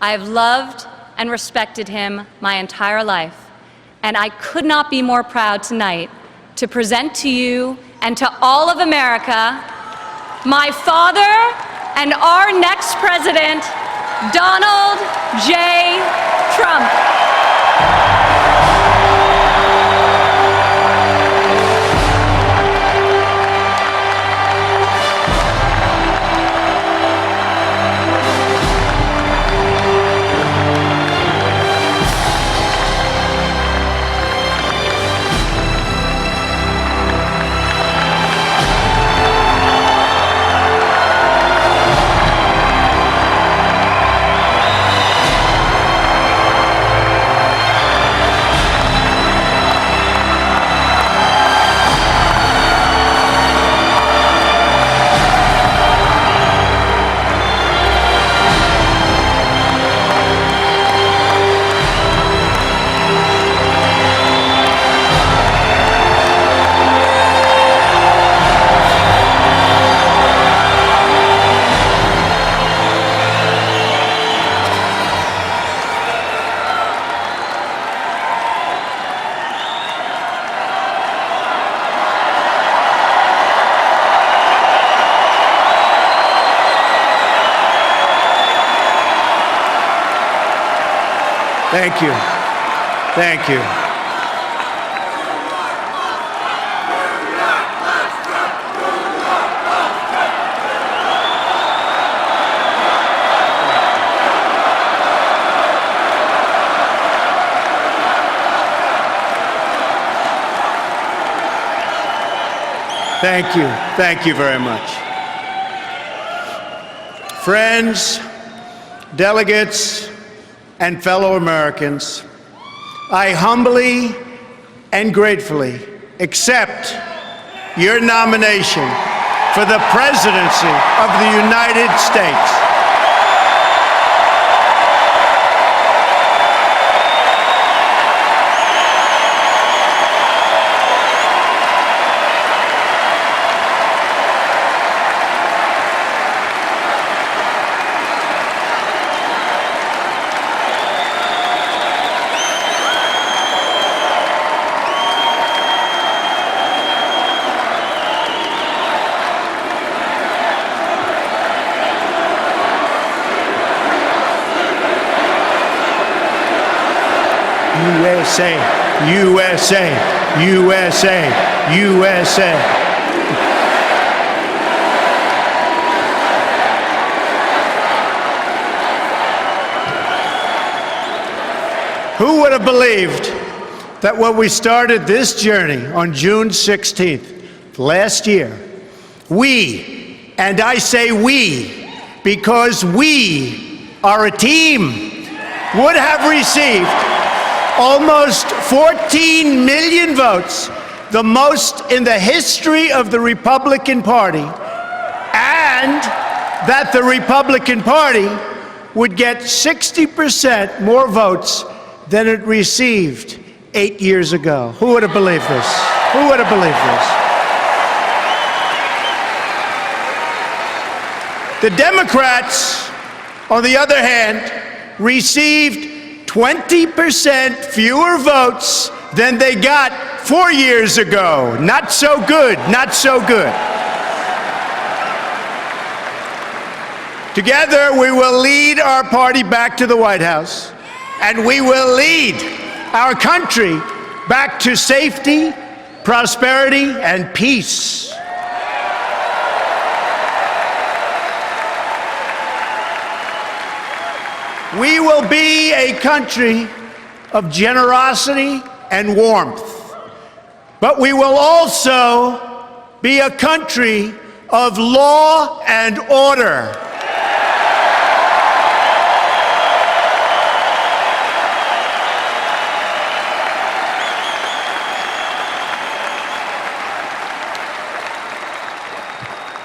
I have loved and respected him my entire life, and I could not be more proud tonight to present to you and to all of America my father and our next president, Donald J. Trump. Thank you. Thank you. Thank you. Thank you very much. Friends, delegates, and fellow Americans, I humbly and gratefully accept your nomination for the presidency of the United States. USA, USA, USA, USA. Who would have believed that when we started this journey on June 16th last year, we, and I say we, because we are a team, would have received almost 14 million votes, the most in the history of the Republican Party, and that the Republican Party would get 60% more votes than it received 8 years ago. Who would have believed this? Who would have believed this? The Democrats, on the other hand, received 20% fewer votes than they got 4 years ago. Not so good, not so good. Together, we will lead our party back to the White House, and we will lead our country back to safety, prosperity, and peace. We will be a country of generosity and warmth, but we will also be a country of law and order.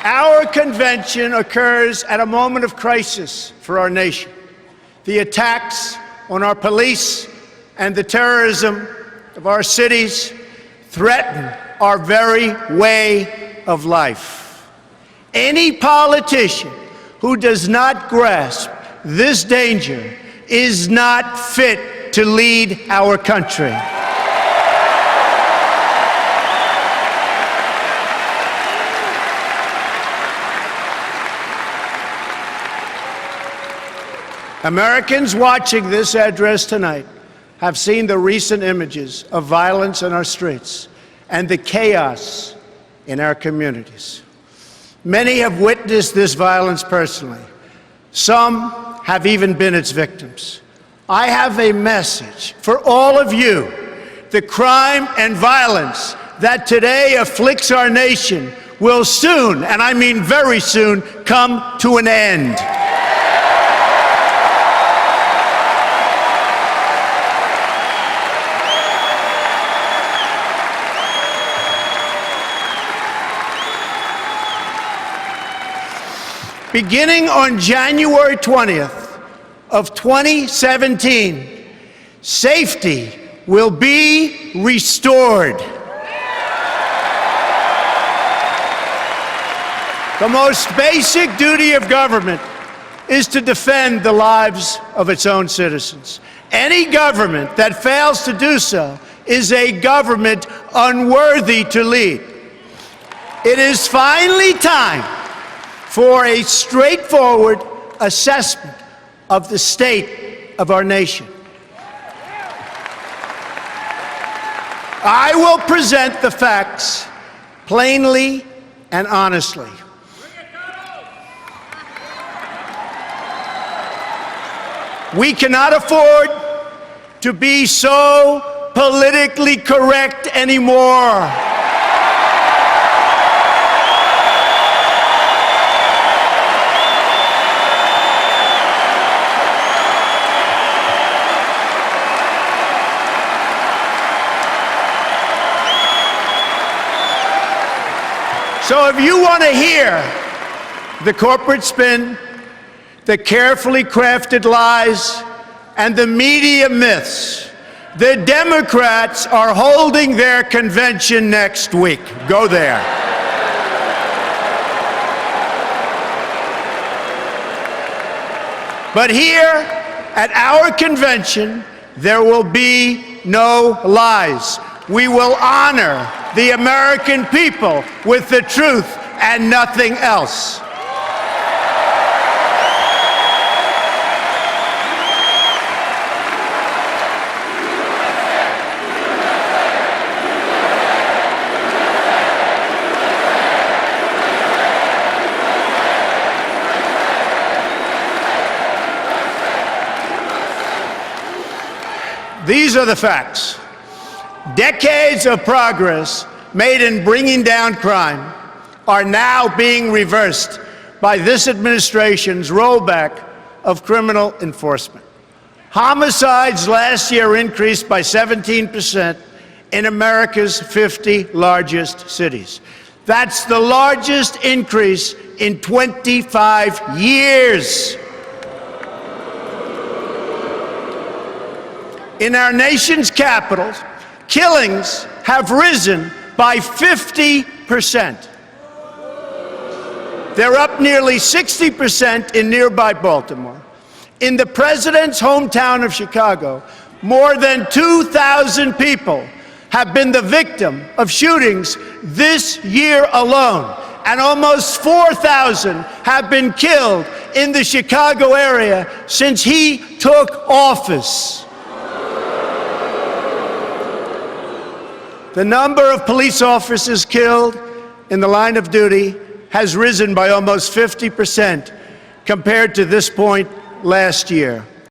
Our convention occurs at a moment of crisis for our nation. The attacks on our police and the terrorism of our cities threaten our very way of life. Any politician who does not grasp this danger is not fit to lead our country. Americans watching this address tonight have seen the recent images of violence in our streets and the chaos in our communities. Many have witnessed this violence personally. Some have even been its victims. I have a message for all of you. The crime and violence that today afflicts our nation will soon, and I mean very soon, come to an end. Beginning on January 20th of 2017, safety will be restored. The most basic duty of government is to defend the lives of its own citizens. Any government that fails to do so is a government unworthy to lead. It is finally time for a straightforward assessment of the state of our nation. I will present the facts plainly and honestly. We cannot afford to be so politically correct anymore. So if you want to hear the corporate spin, the carefully crafted lies, and the media myths, the Democrats are holding their convention next week. Go there. But here at our convention, there will be no lies. We will honor the American people with the truth and nothing else. These are the facts. Decades of progress made in bringing down crime are now being reversed by this administration's rollback of criminal enforcement. Homicides last year increased by 17% in America's 50 largest cities. That's the largest increase in 25 years. In our nation's capitals, killings have risen by 50%. They're up nearly 60% in nearby Baltimore. In the president's hometown of Chicago, more than 2,000 people have been the victim of shootings this year alone, and almost 4,000 have been killed in the Chicago area since he took office. The number of police officers killed in the line of duty has risen by almost 50% compared to this point last year.